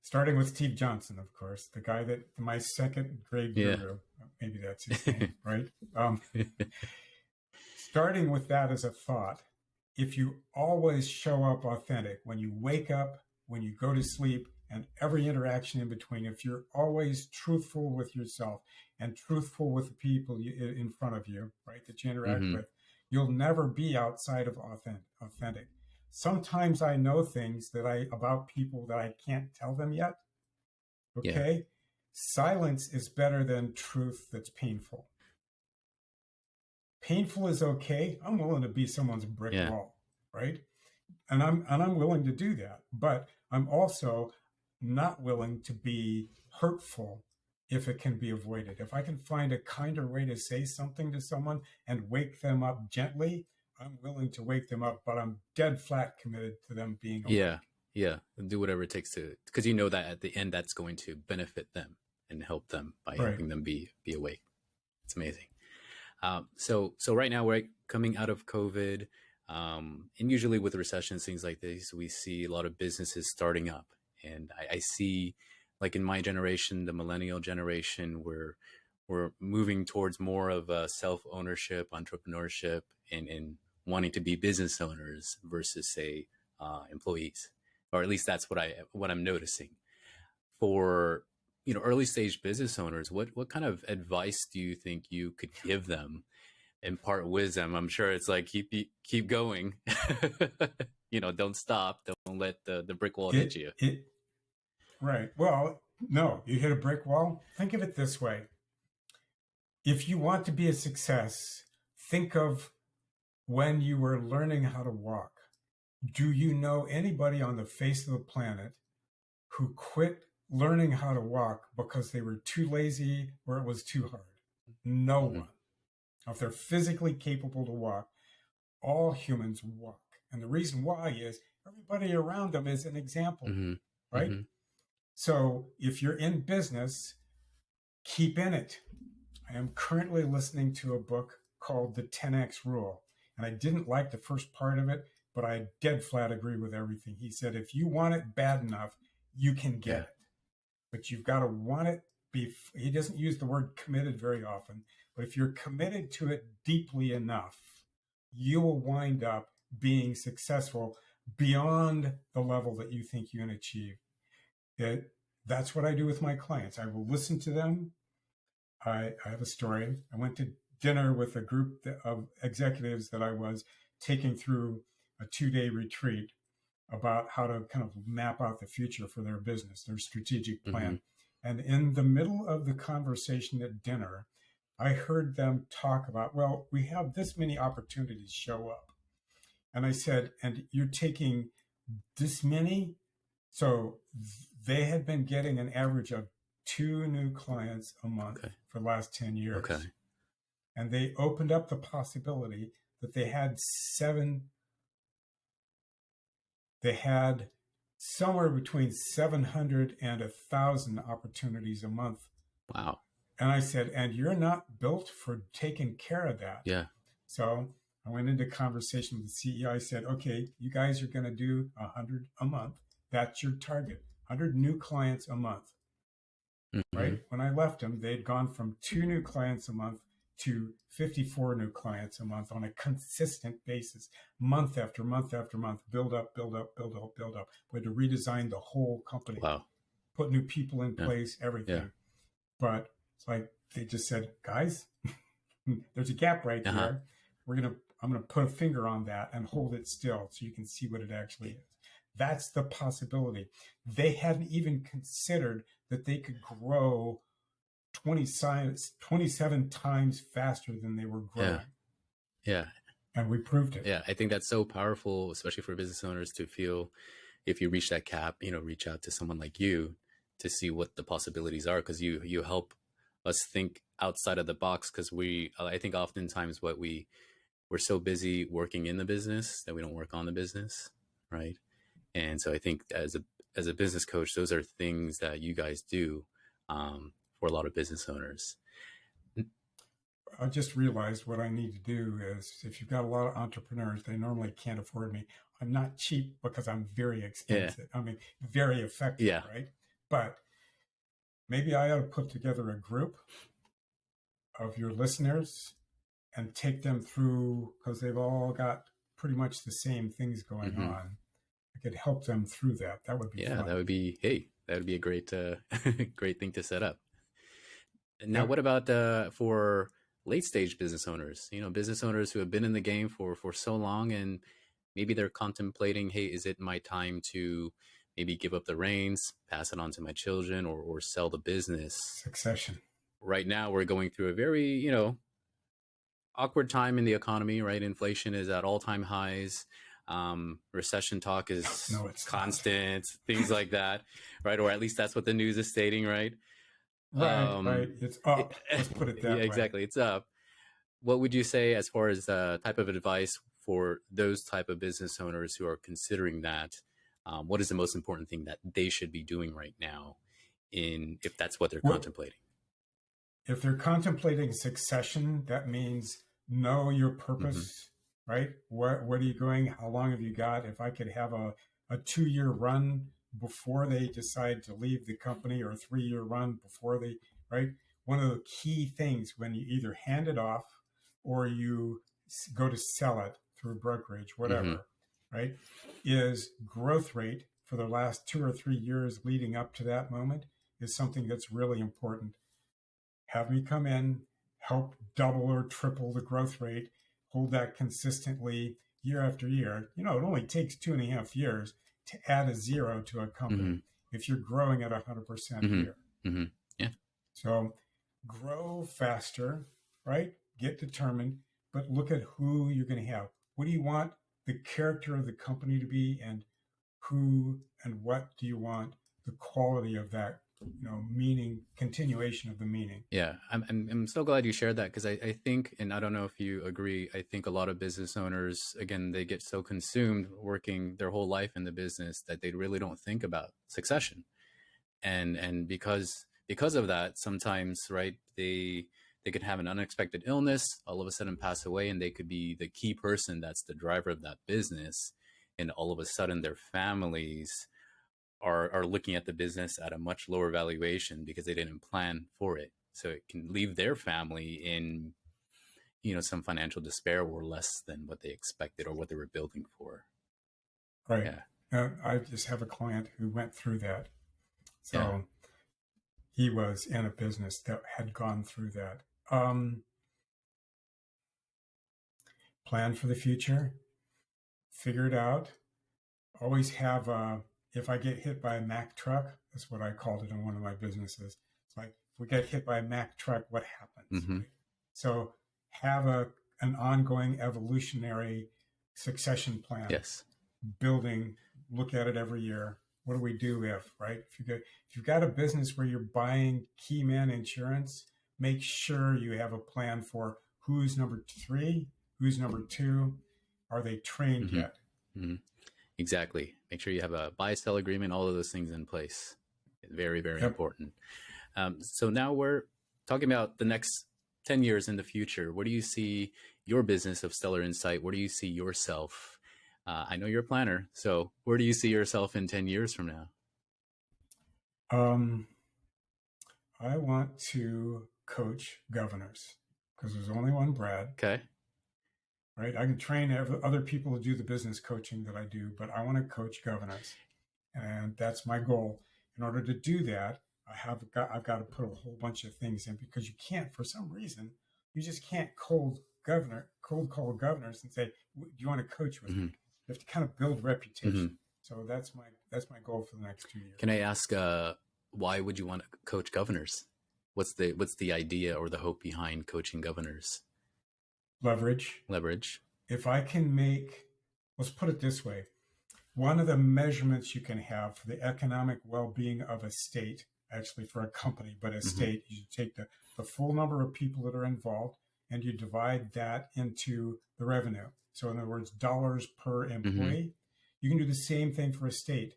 Starting with Steve Johnson, of course, the guy that my second grade guru, maybe that's his name, right? Starting with that as a thought, if you always show up authentic, when you wake up, when you go to sleep, and every interaction in between, if you're always truthful with yourself and truthful with the people in front of you, right, that you interact with, you'll never be outside of authentic. sometimes I know things about people that I can't tell them yet. Yeah. Okay. Silence is better than truth that's painful. Painful is okay. I'm willing to be someone's brick Yeah. wall, right? And I'm willing to do that, but I'm also not willing to be hurtful if it can be avoided. If I can find a kinder way to say something to someone and wake them up gently, I'm willing to wake them up, but I'm dead flat committed to them being awake. Yeah. Yeah. Do whatever it takes to, because you know that at the end that's going to benefit them and help them by Right. helping them be awake. It's amazing. So right now we're coming out of COVID, and usually with recessions, things like this, we see a lot of businesses starting up, and I see, like in my generation, the millennial generation, where we're moving towards more of a self-ownership, entrepreneurship, and wanting to be business owners versus, say, employees, or at least that's what I'm noticing. For early stage business owners, what kind of advice do you think you could give them? Impart wisdom. I'm sure it's like keep going. Don't stop. Don't let the brick wall hit It you. it right. Well, no, you hit a brick wall. Think of it this way. If you want to be a success, think of when you were learning how to walk. Do you know anybody on the face of the planet who quit learning how to walk because they were too lazy or it was too hard? No Mm-hmm. one. Now, if they're physically capable to walk, all humans walk. And the reason why is everybody around them is an example, Mm-hmm. right? Mm-hmm. So if you're in business, keep in it. I am currently listening to a book called The 10X Rule. And I didn't like the first part of it, but I dead flat agree with everything. He said, if you want it bad enough, you can get Yeah. it. But you've got to want it. He doesn't use the word committed very often, but if you're committed to it deeply enough, you will wind up being successful beyond the level that you think you can achieve. That's what I do with my clients. I will listen to them. I have a story. I went to dinner with a group of executives that I was taking through a 2-day retreat about how to kind of map out the future for their business, their strategic Mm-hmm. plan. And in the middle of the conversation at dinner, I heard them talk about, well, we have this many opportunities show up. And I said, and you're taking this many? So they had been getting an average of 2 new clients a month Okay. for the last 10 Okay. years. And they opened up the possibility that they had somewhere between 700 and 1,000 opportunities a month. Wow. And I said, and you're not built for taking care of that. Yeah. So I went into conversation with the CEO. I said, okay, you guys are going to do 100 a month. That's your target, 100 new clients a month, Mm-hmm. right? When I left them, they'd gone from 2 new clients a month to 54 new clients a month on a consistent basis, month after month after month, build up, build up, build up, build up. We had to redesign the whole company, Wow. put new people in Yeah. place, everything. Yeah. But it's like they just said, guys, there's a gap right there. I'm gonna put a finger on that and hold it still so you can see what it actually is. That's the possibility. They hadn't even considered that they could grow 27 times faster than they were growing. Yeah. Yeah. And we proved it. Yeah. I think that's so powerful, especially for business owners, to feel if you reach that cap, reach out to someone like you to see what the possibilities are, because you help us think outside of the box, because I think oftentimes we're so busy working in the business that we don't work on the business, right? And so I think as a business coach, those are things that you guys do for a lot of business owners. I just realized what I need to do is, if you've got a lot of entrepreneurs, they normally can't afford me. I'm not cheap because I'm very expensive. Yeah. I mean, very effective, Yeah. right? But maybe I ought to put together a group of your listeners and take them through, because they've all got pretty much the same things going Mm-hmm. on. I could help them through that. That would be fun. That would be a great great thing to set up. Now, Yep. what about for late stage business owners? Business owners who have been in the game for so long, and maybe they're contemplating, hey, is it my time to maybe give up the reins, pass it on to my children, or sell the business? Succession. Right now, we're going through a very, awkward time in the economy, right? Inflation is at all-time highs. Recession talk is No, it's not. constant, things like that, right? Or at least that's what the news is stating, right? Right. It's It, up. Let's put it yeah, that way. exactly. It's up. What would you say as far as type of advice for those type of business owners who are considering that? What is the most important thing that they should be doing right now, in if that's what they're What contemplating? if they're contemplating succession? That means know your Mm-hmm. purpose, right? What are you going? How long have you got? If I could have a 2 year run before they decide to leave the company, or a 3 year run before they, right? One of the key things when you either hand it off or you go to sell it through brokerage, Mm-hmm. whatever, right, is growth rate for the last 2 or 3 years leading up to that moment is something that's really important. Have me come in, help double or triple the growth rate, hold that consistently year after year. It only takes 2.5 years to add a zero to a Mm-hmm. company if you're growing at 100% a Mm-hmm. year. Mm-hmm. Yeah. So grow faster, right? Get determined, but look at who you're going to have. What do you want the character of the company to be, and who and what do you want the quality of that, meaning, continuation of the meaning. Yeah, I'm so glad you shared that, because I think, and I don't know if you agree, I think a lot of business owners, again, they get so consumed working their whole life in the business that they really don't think about succession. And because of that, sometimes, right, they could have an unexpected illness, all of a sudden pass away, and they could be the key person that's the driver of that business, and all of a sudden their families are looking at the business at a much lower valuation because they didn't plan for it. So it can leave their family in, some financial despair, or less than what they expected or what they were building for. Right. Yeah. I just have a client who went through that. Yeah. So he was in a business that had gone through that. Um, Plan for the future, figure it out. Always have if I get hit by a Mack truck, that's what I called it in one of my businesses. It's like, if we get hit by a Mack truck, what happens, Mm-hmm. right? So have an ongoing evolutionary succession plan, Yes. building, look at it every year. What do we do if, right? If you've got a business where you're buying key man insurance, make sure you have a plan for who's number three, who's number two, are they trained Mm-hmm. yet? Mm-hmm. Exactly. Make sure you have a buy sell agreement, all of those things in place. Very, very Yep. important. So now we're talking about the next 10 years in the future. Where do you see your business of Stellar Insight? Where do you see yourself? I know you're a planner, so where do you see yourself in 10 years from now? Um, I want to coach governors because there's only one Brad, Okay. right? I can train other people to do the business coaching that I do, but I want to coach governors, and that's my goal. In order to do that, I've got to put a whole bunch of things in, because you can't, for some reason, you just can't cold call governors and say, "Do you want to coach with Mm-hmm. me?" You have to kind of build Mm-hmm. reputation. So that's my goal for the next 2 years. Can I ask, why would you want to coach governors? What's the idea or the hope behind coaching governors? Leverage. Leverage. If I can make, let's put it this way, one of the measurements you can have for the economic well-being of a state, actually for a company, but a Mm-hmm. state, you take the full number of people that are involved and you divide that into the revenue. So in other words, dollars per Mm-hmm. employee. You can do the same thing for a state.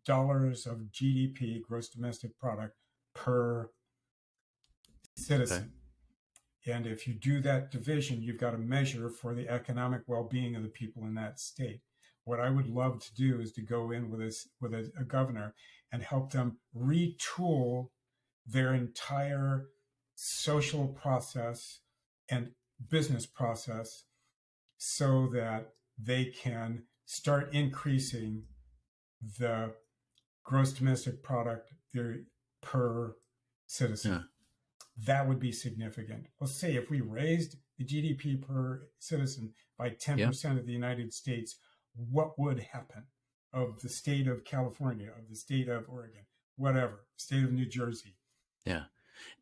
Dollars of GDP, gross domestic product, per Okay. citizen. And if you do that division, you've got a measure for the economic well-being of the people in that state. What I would love to do is to go in with a governor and help them retool their entire social process and business process so that they can start increasing the gross domestic product per Yeah. citizen. That would be significant. Let's say if we raised the GDP per citizen by Yeah. 10% of the United States what would happen of the state of California, of the state of Oregon, whatever, state of New Jersey. Yeah.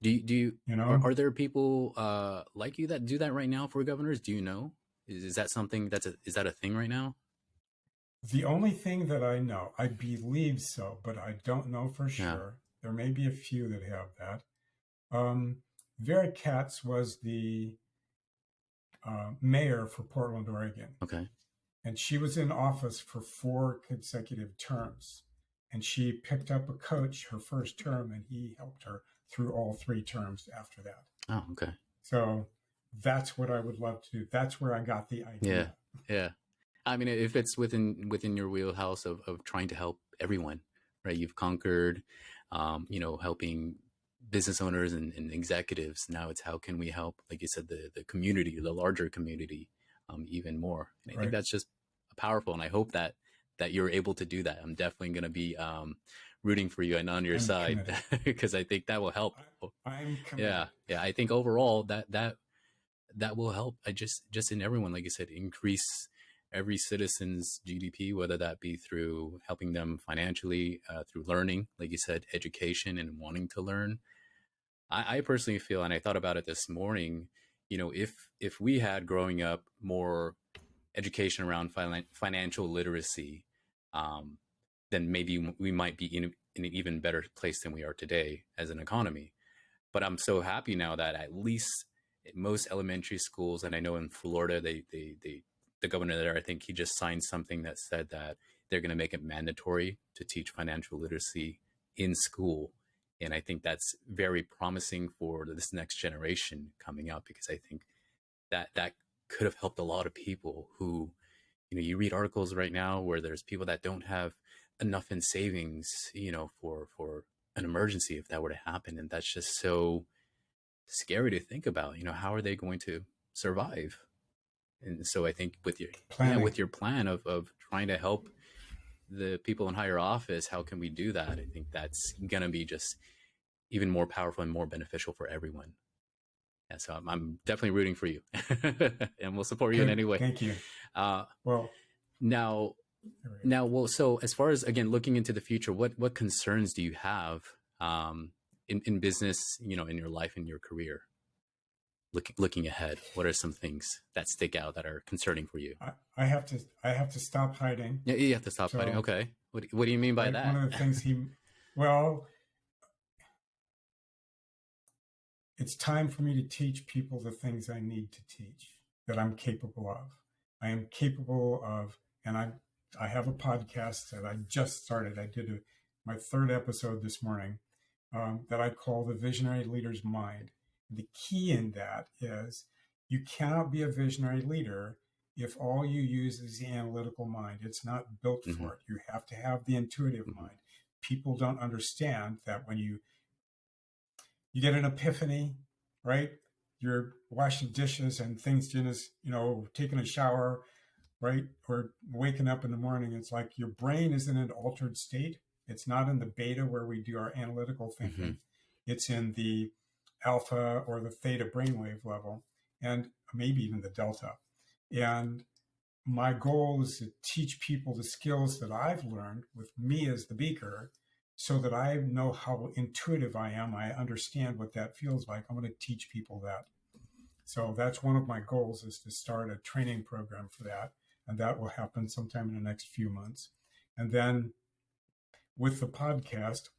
Do you You know, are there people like you that do that right now for governors? Do you know? Is that something is that a thing right now? the only thing that I know, I believe so, but I don't know for Yeah. sure. There may be a few that have that. Vera Katz was the mayor for Portland, Oregon, Okay. and she was in office for 4 consecutive terms. And she picked up a coach her first term, and he helped her through all 3 terms after that. Oh, okay. So that's what I would love to do. That's where I got the Yeah. idea. Yeah. I mean, if it's within your wheelhouse of trying to help everyone, right? You've conquered, helping business owners and executives. Now it's how can we help, like you said, the community, the larger community, even more. And I think Right. that's just powerful. And I hope that you're able to do that. I'm definitely going to be rooting for you and on your I'm side committed. because I think that will help. I'm Yeah, committed. yeah. I think overall that will help. I just in everyone, like you said, increase every citizen's GDP, whether that be through helping them financially, through learning, like you said, education and wanting to learn. I personally feel, and I thought about it this morning, if we had growing up more education around financial literacy, um, then maybe we might be in an even better place than we are today as an economy. But I'm so happy now that at least most elementary schools, and I know in Florida, the governor there, I think he just signed something that said that they're going to make it mandatory to teach financial literacy in school. And I think that's very promising for this next generation coming up because I think that could have helped a lot of people who, you read articles right now where there's people that don't have enough in savings, for an emergency if that were to happen. And that's just so scary to think about. How are they going to survive? And so I think Planning. with your plan of trying to help the people in higher office, how can we do that? I think that's going to be just even more powerful and more beneficial for everyone. Yeah, so I'm definitely rooting for you, and we'll support you in Good. any way. Thank you. Uh, Well, now, there we go. well, so as far as again looking into the future, what concerns do you have in business? In your life, in your career, looking ahead. What are some things that stick out that are concerning for you? I have to stop hiding. Yeah, you have to stop fighting. So, Okay, what do you mean by right, one that? of the things well, it's time for me to teach people the things I need to teach that I'm capable of. I am capable of, and I have a podcast that I just started. I did my 3rd episode this morning that I call The Visionary Leader's Mind. The key in that is you cannot be a visionary leader if all you use is the analytical mind. It's not built Mm-hmm, for it. You have to have the intuitive mm-hmm, mind. People don't understand that when you get an epiphany, right? You're washing dishes and things just, taking a shower, right? Or waking up in the morning. It's like your brain is in an altered state. It's not in the beta where we do our analytical mm-hmm. thinking. It's in the alpha or the theta brainwave level, and maybe even the delta. And my goal is to teach people the skills that I've learned with me as the beaker so that I know how intuitive I am. I understand what that feels like. I'm going to teach people that. So that's one of my goals is to start a training program for that. And that will happen sometime in the next few months. And then with the podcast,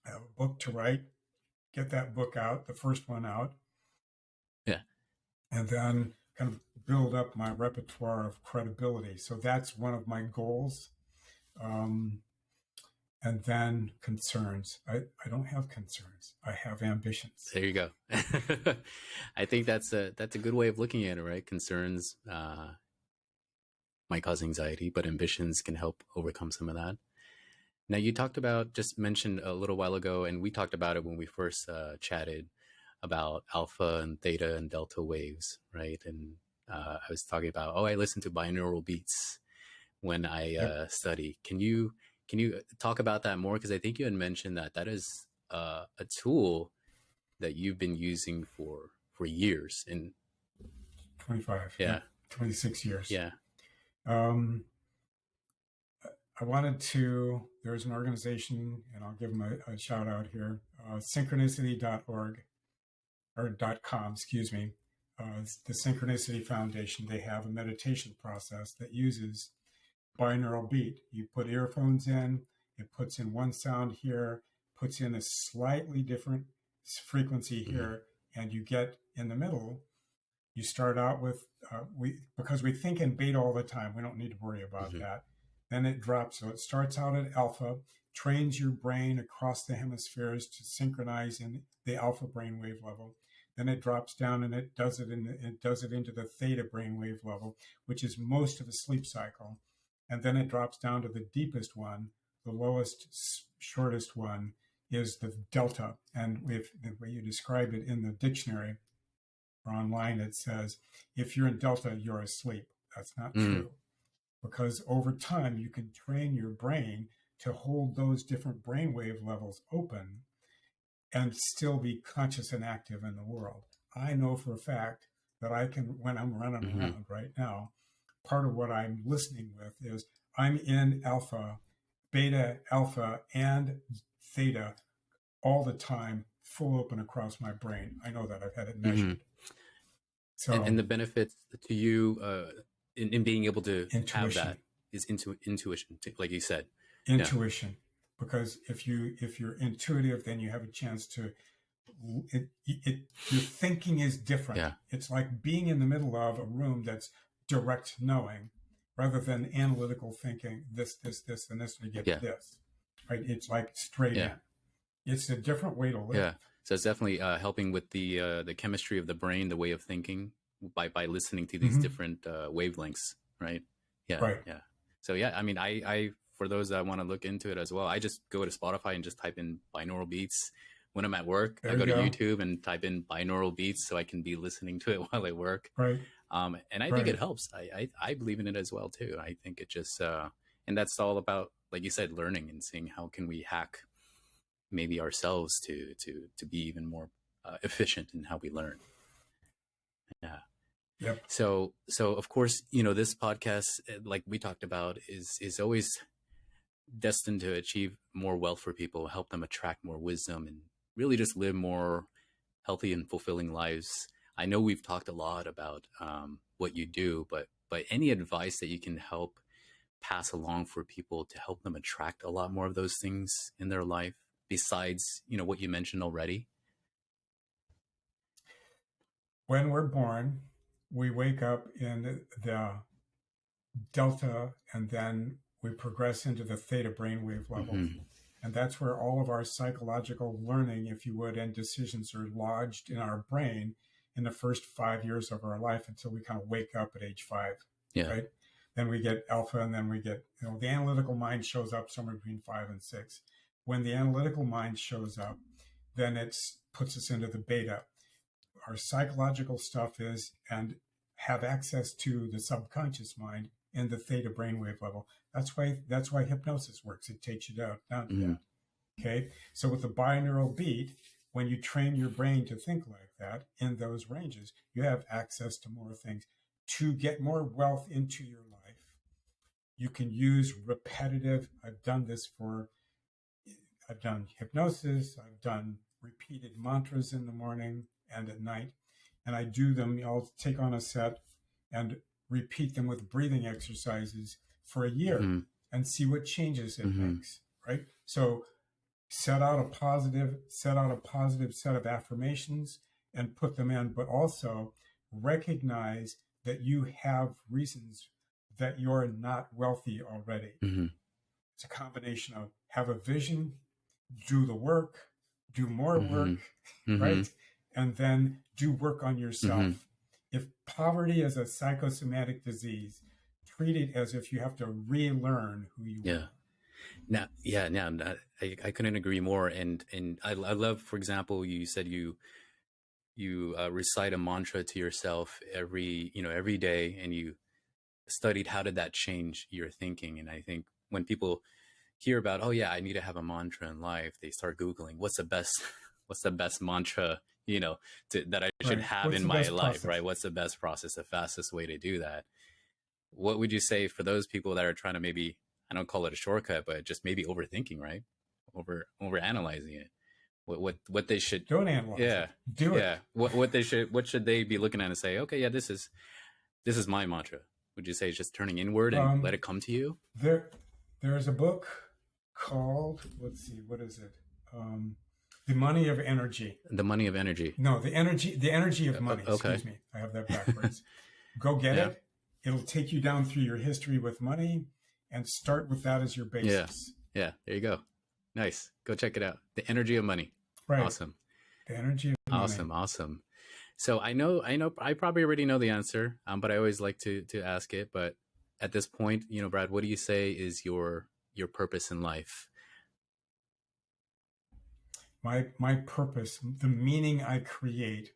I have a book to write, get that book out, the first one out, Yeah, and then kind of build up my repertoire of credibility. So that's one of my goals. Um, and then concerns. I don't have concerns. I have ambitions. there you go. I think that's a good way of looking at it, right? Concerns might cause anxiety, but ambitions can help overcome some of that. Now, you just mentioned a little while ago, and we talked about it when we first chatted about alpha and theta and delta waves, right? And I was talking about, oh, I listen to binaural beats when I Yep. study. Can you talk about that more? Because I think you had mentioned that is a tool that you've been using for years. And 25. yeah, Yep. 26 years. yeah, Um, I wanted to, there's an organization, and I'll give them a shout out here, synchronicity.org or .com, excuse me. The Synchronicity Foundation, they have a meditation process that uses binaural beat. You put earphones in, it puts in one sound here, puts in a slightly different frequency here, and you get in the middle. You start out with because we think in beta all the time. We don't need to worry about that. Then it drops. So it starts out at alpha, trains your brain across the hemispheres to synchronize in the alpha brainwave level. Then it drops down and it does it into the theta brainwave level, which is most of a sleep cycle. And then it drops down to the deepest one. The lowest, shortest one is the delta. And if the way you described it in the dictionary or online, it says, if you're in delta, you're asleep. That's not true. Because over time, you can train your brain to hold those different brainwave levels open and still be conscious and active in the world. I know for a fact that I can, when I'm running around right now, part of what I'm listening with is I'm in alpha, beta, alpha, and theta all the time, full open across my brain. I know that. I've had it measured. So, and the benefits to you in being able to have that is intuition, like you said. Intuition. Because if you're intuitive, then you have a chance to, your thinking is different. Yeah. It's like being in the middle of a room that's direct knowing rather than analytical thinking, this, and this, and you get this, right? It's like straight in. It's a different way to live. Yeah. So it's definitely helping with the chemistry of the brain, the way of thinking by listening to these different wavelengths, right? Yeah. Right. Yeah. So yeah, I mean, I for those that want to look into it as well, I just go to Spotify and just type in binaural beats. When I'm at work, I go to YouTube and type in binaural beats so I can be listening to it while I work. Right. And I think it helps. I believe in it as well too. I think it just and that's all about, like you said, learning and seeing how can we hack maybe ourselves to be even more efficient in how we learn. Yeah. Yep. So of course, you know, this podcast, like we talked about, is always destined to achieve more wealth for people, help them attract more wisdom, and really just live more healthy and fulfilling lives. I know we've talked a lot about what you do, but any advice that you can help pass along for people to help them attract a lot more of those things in their life, besides, you know, what you mentioned already? When we're born, we wake up in the delta, and then we progress into the theta brainwave level. And that's where all of our psychological learning, if you would, and decisions are lodged in our brain in the first 5 years of our life until we kind of wake up at age 5. Yeah. Right. Then we get alpha, and then we get, you know, the analytical mind shows up somewhere between 5 and 6. When the analytical mind shows up, then it puts us into the beta. Our psychological stuff is, and have access to the subconscious mind in the theta brainwave level. That's why hypnosis works. It takes you down to that. Okay. So with the binaural beat, when you train your brain to think like that in those ranges, you have access to more things. To get more wealth into your life, you can use repetitive. I've done hypnosis. I've done repeated mantras in the morning and at night. And I do them. I'll take on a set and repeat them with breathing exercises for a year and see what changes it makes. Right. So set out a positive set of affirmations and put them in, but also recognize that you have reasons that you're not wealthy already. It's a combination of have a vision, do the work, do more work, right? And then do work on yourself. If poverty is a psychosomatic disease, treat it as if you have to relearn who you are. I couldn't agree more. And I love, for example, you said you recite a mantra to yourself every day, and you studied how did that change your thinking. And I think when people hear about, oh yeah, I need to have a mantra in life, they start Googling what's the best mantra, that I should have in my life, right? What's the best process, the fastest way to do that? What would you say for those people that are trying to maybe I don't call it a shortcut, but just maybe overthinking, right? Over analyzing it. What they should, Don't analyze yeah, it. Do yeah. it. What should they be looking at and say, okay, yeah, this is my mantra. Would you say it's just turning inward and let Um, it come to you? there, there's a book called, let's see, what is it? The Money of Energy. The money of energy. No, the energy of money. Okay. Excuse me, I have that backwards. Go get Yeah. it. It'll take you down through your history with money, and start with that as your Yeah. basis. Yeah. There you go. Nice. Go check it out. The energy of money. Right. Awesome. The energy of money. Awesome. Awesome. So I probably already know the answer, but I always like to ask it. But at this point, Brad, what do you say is your purpose in life? My purpose, the meaning I create,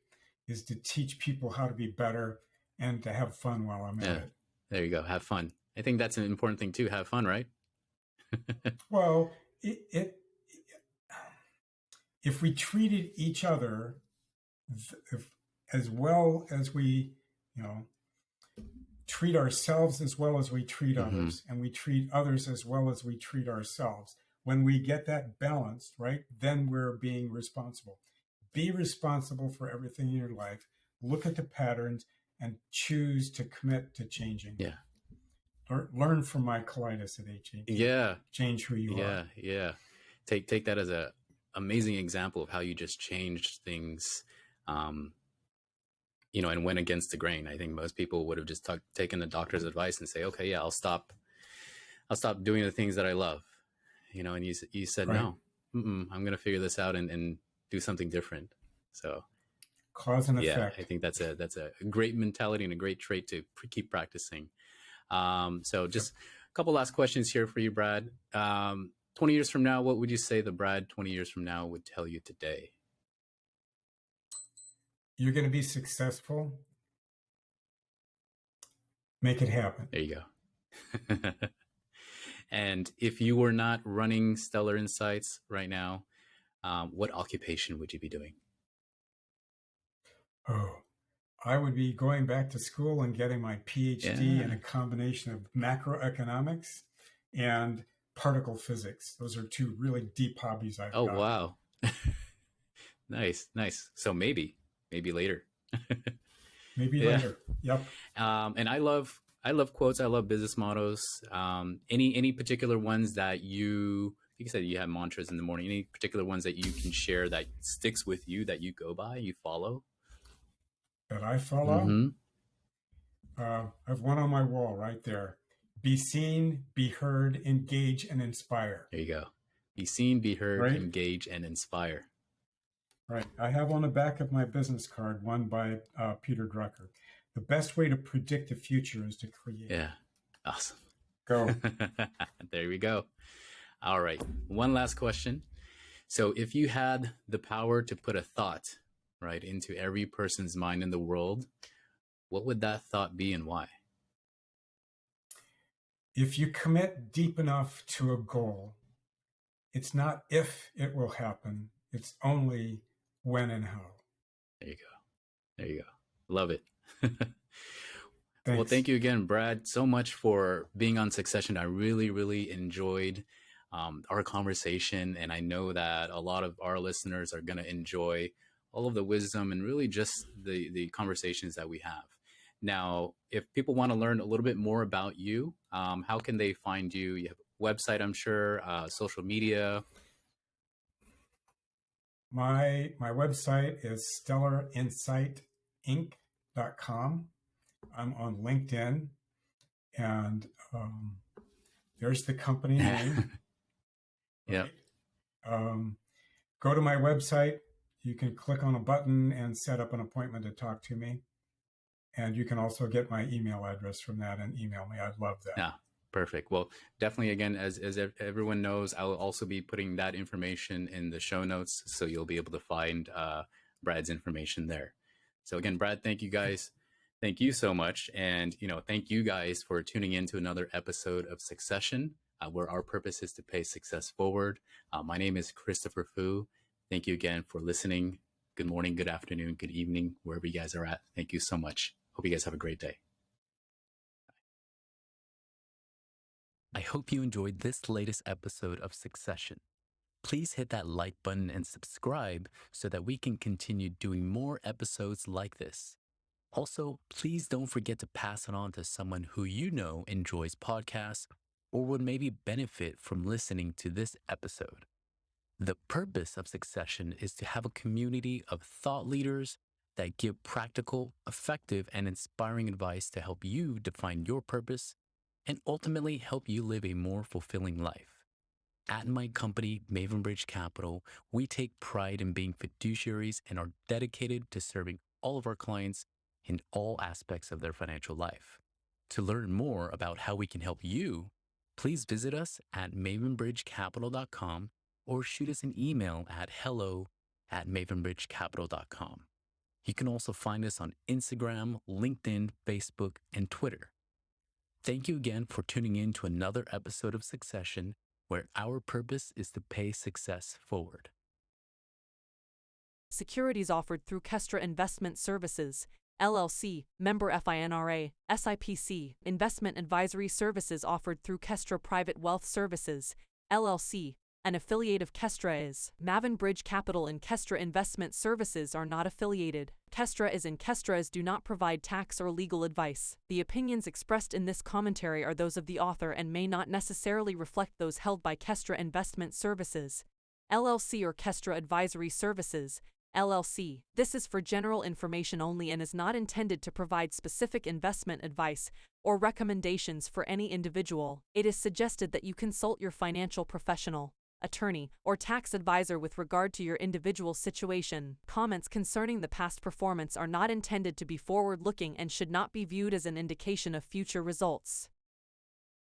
is to teach people how to be better and to have fun while I'm at it. There you go. Have fun. I think that's an important thing too. Have fun, right? Well, if we treated each other as well as we, treat ourselves as well as we treat others, and we treat others as well as we treat ourselves, when we get that balanced, right, then we're being responsible. Be responsible for everything in your life. Look at the patterns and choose to commit to changing. Yeah. Learn from my colitis at 18. Yeah. Change who you are. Yeah. Take that as a amazing example of how you just changed things, and went against the grain. I think most people would have just taken the doctor's advice and say, okay, yeah, I'll stop doing the things that I love, and you said, right. No, I'm going to figure this out and do something different. So cause and effect. I think that's a great mentality and a great trait to keep practicing. So just a couple last questions here for you, Brad. 20 years from now, what would you say the Brad 20 years from now would tell you today? You're going to be successful. Make it happen. There you go. And if you were not running Stellar Insights right now, what occupation would you be doing? Oh, I would be going back to school and getting my PhD in a combination of macroeconomics and particle physics. Those are two really deep hobbies I've got. Oh, wow. Nice. So maybe later. Maybe later. Yep. And I love quotes. I love business mottos. Any particular ones that you said you have mantras in the morning, any particular ones that you can share that sticks with you, that you go by, you follow? That I follow? I have one on my wall right there. Be seen, be heard, engage, and inspire. There you go. Be seen, be heard, right? Engage, and inspire. Right. I have on the back of my business card one by Peter Drucker. The best way to predict the future is to create. Yeah. Awesome. Go. There we go. All right. One last question. So if you had the power to put a thought, right, into every person's mind in the world, what would that thought be and why? If you commit deep enough to a goal, it's not if it will happen, it's only when and how. There you go. Love it. Well, thank you again, Brad, so much for being on Succession. I really, really enjoyed our conversation, and I know that a lot of our listeners are going to enjoy all of the wisdom and really just the conversations that we have. Now, if people want to learn a little bit more about you, how can they find you? You have a website, I'm sure, social media. My website is stellarinsightinc.com. I'm on LinkedIn, and there's the company name. Yeah. Go to my website. You can click on a button and set up an appointment to talk to me. And you can also get my email address from that and email me. I'd love that. Yeah, perfect. Well, definitely, again, as everyone knows, I will also be putting that information in the show notes, so you'll be able to find Brad's information there. So again, Brad, thank you guys. Thank you so much. And, thank you guys for tuning in to another episode of Succession, where our purpose is to pay success forward. My name is Christopher Fu. Thank you again for listening. Good morning, good afternoon, good evening, wherever you guys are at. Thank you so much. Hope you guys have a great day. I hope you enjoyed this latest episode of Succession. Please hit that like button and subscribe so that we can continue doing more episodes like this. Also, please don't forget to pass it on to someone who you know enjoys podcasts or would maybe benefit from listening to this episode. The purpose of Succession is to have a community of thought leaders that give practical, effective, and inspiring advice to help you define your purpose and ultimately help you live a more fulfilling life. At my company, Mavenbridge Capital, we take pride in being fiduciaries and are dedicated to serving all of our clients in all aspects of their financial life. To learn more about how we can help you, please visit us at mavenbridgecapital.com or shoot us an email at hello@mavenbridgecapital.com. You can also find us on Instagram, LinkedIn, Facebook, and Twitter. Thank you again for tuning in to another episode of Succession, where our purpose is to pay success forward. Securities offered through Kestra Investment Services, LLC, member FINRA, SIPC. Investment advisory services offered through Kestra Private Wealth Services, LLC. An affiliate of Kestra is Mavenbridge Capital and Kestra Investment Services are not affiliated. Kestra is and Kestras do not provide tax or legal advice. The opinions expressed in this commentary are those of the author and may not necessarily reflect those held by Kestra Investment Services, LLC or Kestra Advisory Services, LLC. This is for general information only and is not intended to provide specific investment advice or recommendations for any individual. It is suggested that you consult your financial professional, attorney, or tax advisor with regard to your individual situation. Comments concerning the past performance are not intended to be forward-looking and should not be viewed as an indication of future results.